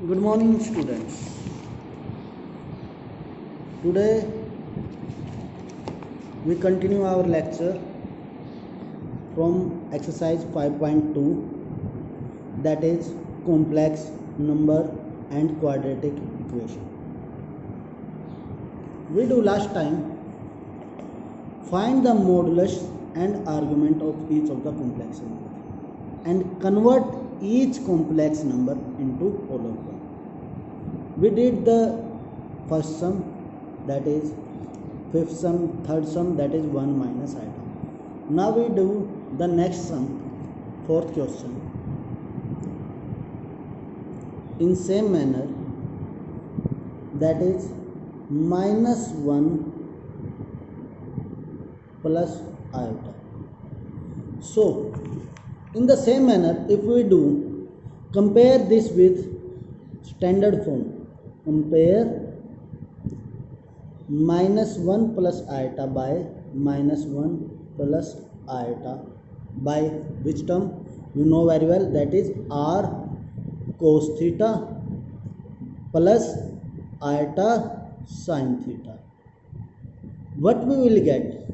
Good morning, students. Today we continue our lecture from exercise 5.2, that is complex number and quadratic equation. We do last time find the modulus and argument of each of the complex number and convert each complex number into polar form. We did the first sum, that is fifth sum, third sum, that is 1 minus item. Now we do the next sum, fourth question, in same manner, that is minus 1 plus iota. So in the same manner, if we do compare this with standard form, compare minus 1 plus iota by minus 1 plus iota by which term? You know very well, that is r cos theta plus iota sin theta. What we will get?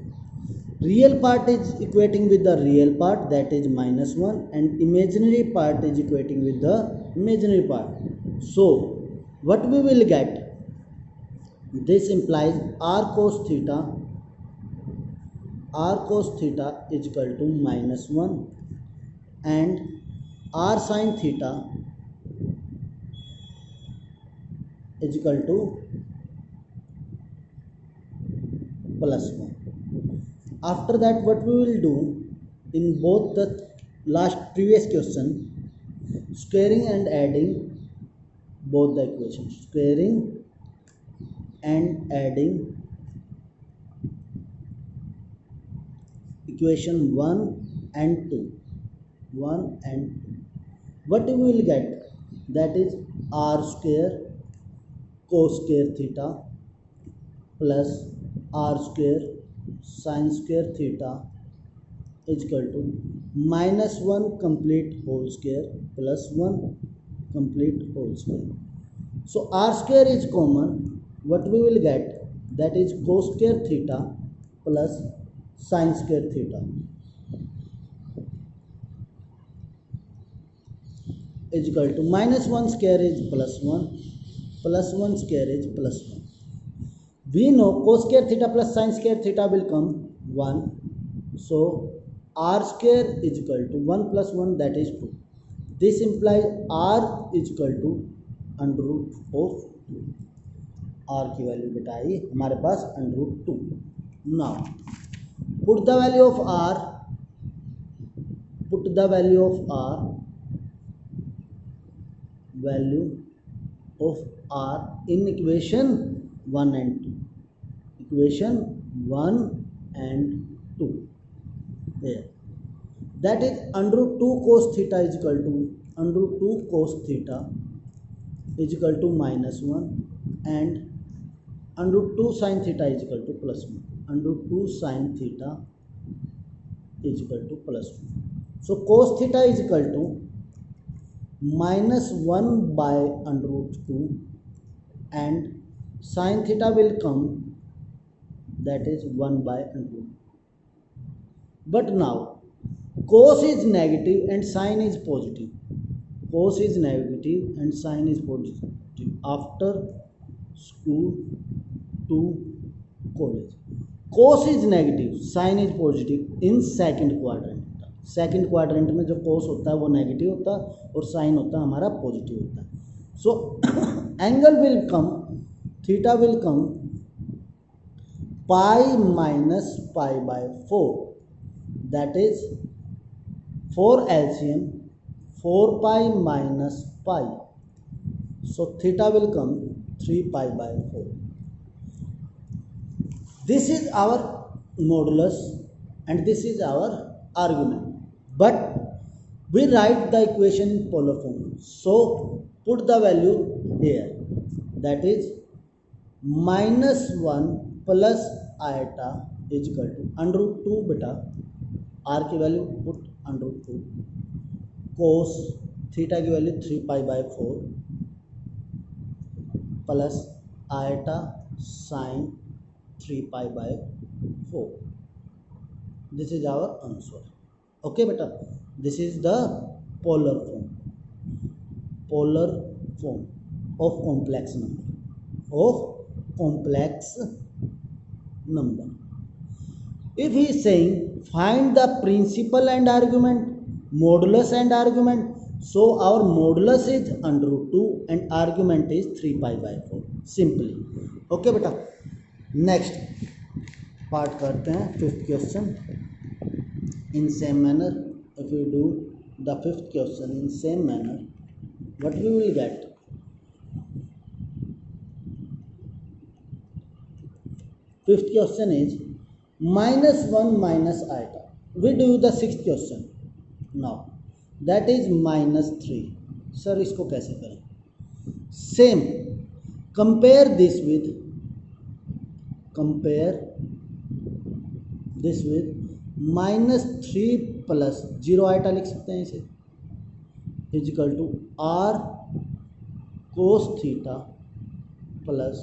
Real part is equating with the real part, that is minus 1, and imaginary part is equating with the imaginary part. So what we will get? This implies r cos theta is equal to minus 1 and r sin theta is equal to plus 1. After that, what we will do in both the previous question, squaring and adding both the equations, squaring and adding equation 1 and 2. What we will get? That is r square cos square theta plus r square sin square theta is equal to minus 1 complete whole square plus 1 complete whole square. So r square is common. What we will get? That is cos square theta plus sin square theta is equal to minus 1 square is plus 1 square is plus 1. We know cos square theta plus sin square theta will come 1. So r square is equal to 1 plus 1, that is 2. This implies r is equal to under root of 2. r की value बेटा आई हमारे पास under root 2. Now put the value of r in equation 1 and 2 there, that is under root 2 cos theta is equal to minus 1 and under root 2 sin theta is equal to plus 1. Under root 2 sin theta is equal to plus 1. So cos theta is equal to minus 1 by under root 2 and sin theta will come, that is 1 by under root 2. But now cos is negative and sin is positive. Cos is negative and sin is positive after school to college. Cos is negative, sin is positive in second quadrant. Second quadrant में जो कोस होता है वो negative होता है और sign होता है हमारा पॉजिटिव होता है. So angle will come, theta will come pi minus pi by 4, that is 4 LCM 4 pi minus pi. So theta will come 3 pi by 4. This is our modulus and this is our argument. But we write the equation in polar form. So put the value here, that is minus 1 plus iota is equal to under root 2 beta, r की value put under root 2 cos theta की value 3 pi by 4 plus iota sine 3 pi by 4. This is our answer. Okay beta, this is the polar form of complex number. If he is saying find the principal and argument, modulus and argument, so our modulus is under root 2 and argument is 3 pi by 4 simply. Okay beta, next part करते हैं fifth question. In same manner, if we do the fifth question in same manner, what we will get? Fifth question is -1 minus iota. We do the sixth question now, that is -3. Sir इसको कैसे करें? Same, compare this with -3 plus 0 iota लिख सकते हैं इसे, is equal to r cos theta plus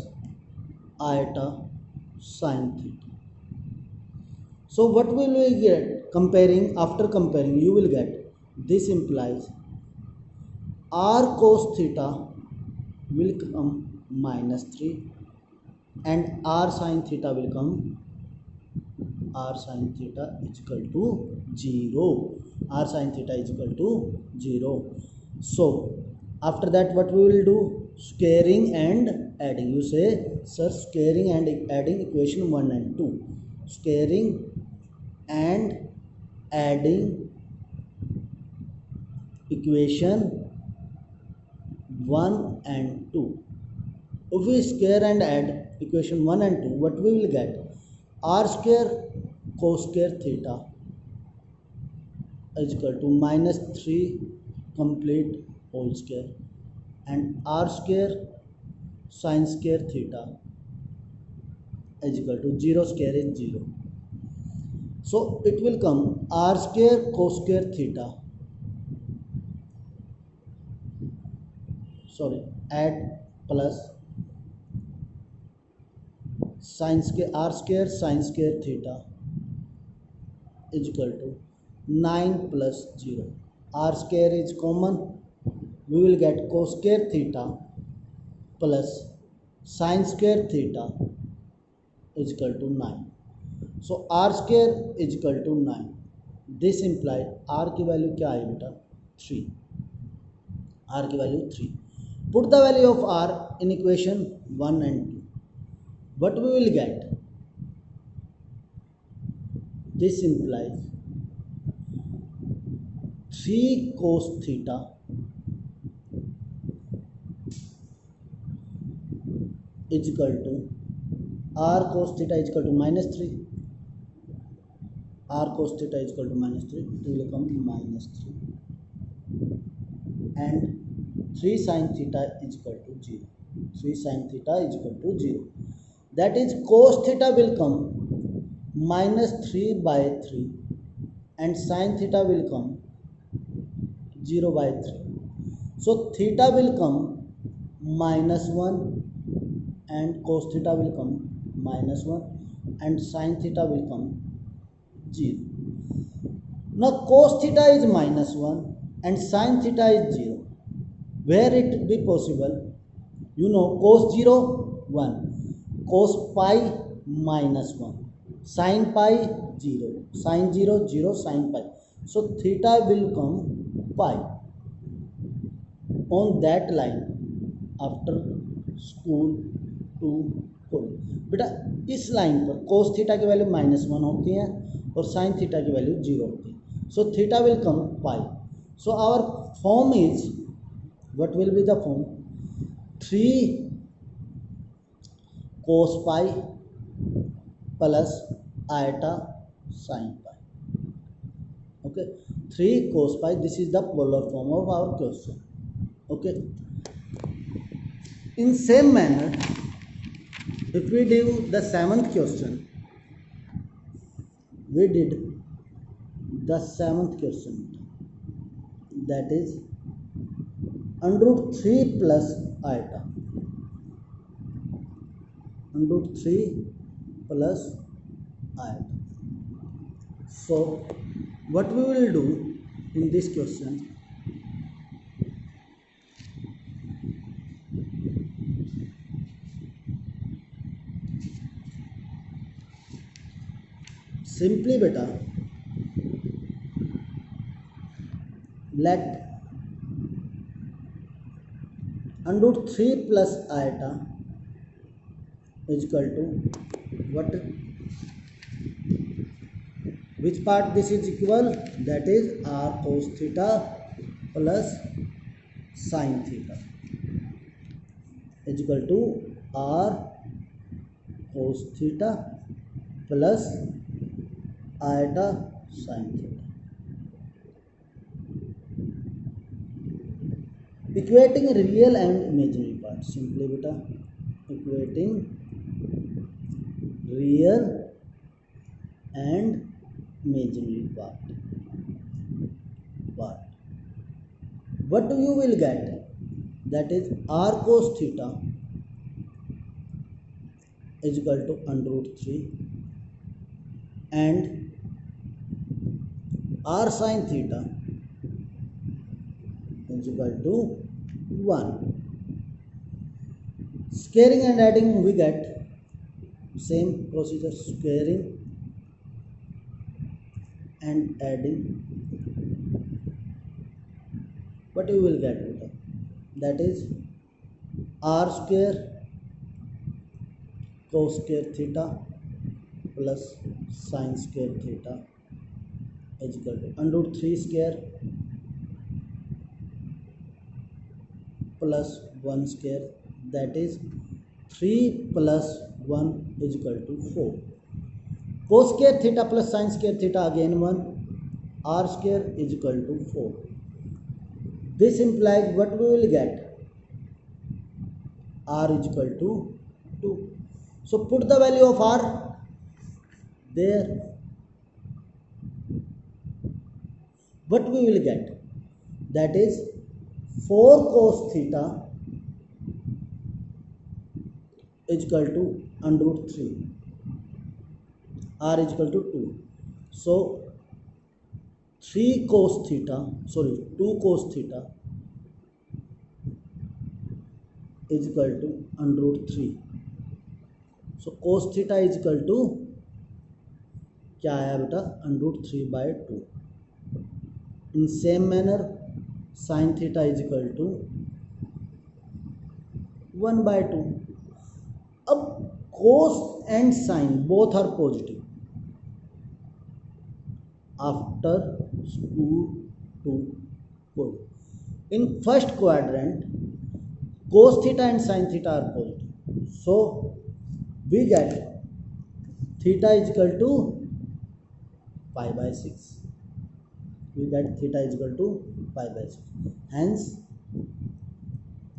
iota sin theta. So what will we get? After comparing you will get, this implies r cos theta will come -3 and r sin theta will come r sin theta is equal to 0. R sin theta is equal to 0. So after that what we will do? Squaring and adding. You say sir squaring and adding equation 1 and 2. Squaring and adding equation 1 and 2. If we square and add equation 1 and 2, what we will get? R square cos square theta is equal to -3 complete whole square and r square sin square theta is equal to 0 square is 0. So it will come r square cos square theta, add plus r square sin square theta is equal to 9 plus 0. R square is common, we will get cos square theta plus sin square theta is equal to 9. So r square is equal to 9. This implies r की value क्या आई बेटा? 3. R की value 3. Put the value of r in equation 1 and 2. What we will get? This implies 3 cos theta is equal to r cos theta is equal to -3. R cos theta is equal to -3. It will become -3 and 3 sin theta is equal to 0. 3 sin theta is equal to 0. That is cos theta will come -3 by 3 and sin theta will come 0 by 3. So theta will come -1 and cos theta will come -1 and sin theta will come 0. Now cos theta is -1 and sin theta is 0. Where it be possible? You know cos 0 1, cos pi -1, sin pi 0, sin 0 0, sin pi. So theta will come pi on that line after school to college. बेटा इस line पर cos theta की value -1 होती है और sin theta की value 0 होती है. So theta will come pi. So our form is, what will be the form? 3 cos pi plus iota sin pi. Okay, 3 cos pi. This is the polar form of our question. Okay, in same manner if we do the seventh question, we did the seventh question, that is √3 plus iota. under root 3 plus iota. So what we will do in this question, simply beta let under root 3 plus iota is equal to what, which part this is equal, that is r cos theta plus sin theta is equal to r cos theta plus iota sin theta. Equating real and imaginary part, simply beta equating real and imaginary part. What you will get, that is r cos theta is equal to under root 3 and r sin theta is equal to 1. Squaring and adding we get same procedure, squaring and adding. What you will get, that is r square cos square theta plus sin square theta is equal to under root 3 square plus 1 square, that is 3 plus 1 is equal to 4. Cos square theta plus sin square theta again 1, r square is equal to 4. This implies what we will get, r is equal to 2. So put the value of r there. What we will get, that is 4 cos theta is equal to under root 3, r is equal to 2. So 2 cos theta is equal to under root 3. So cos theta is equal to क्या आया बेटा, under root 3 by 2. In same manner sin theta is equal to 1 by 2. अब cos and sin both are positive after √2 positive. In first quadrant cos theta and sin theta are positive, so we get theta is equal to pi by 6. We get theta is equal to pi by 6. Hence,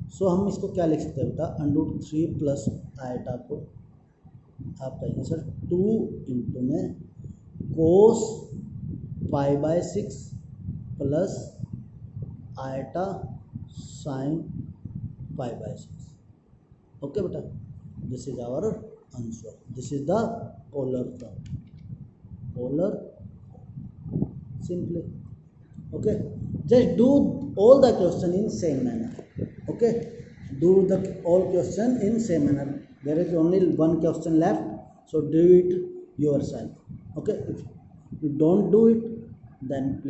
so हम इसको क्या लिख सकते हैं बेटा, under root 3 plus eta को आप कहेंगे सर 2 इंटू में cos pi by 6 plus iota sine pi by 6. Okay बेटा, this is our answer. This is the polar form. Polar simply. Okay, just do all the question in same manner. Okay, do the all question in same manner. There is only one question left, so do it yourself. Okay, if you don't do it, then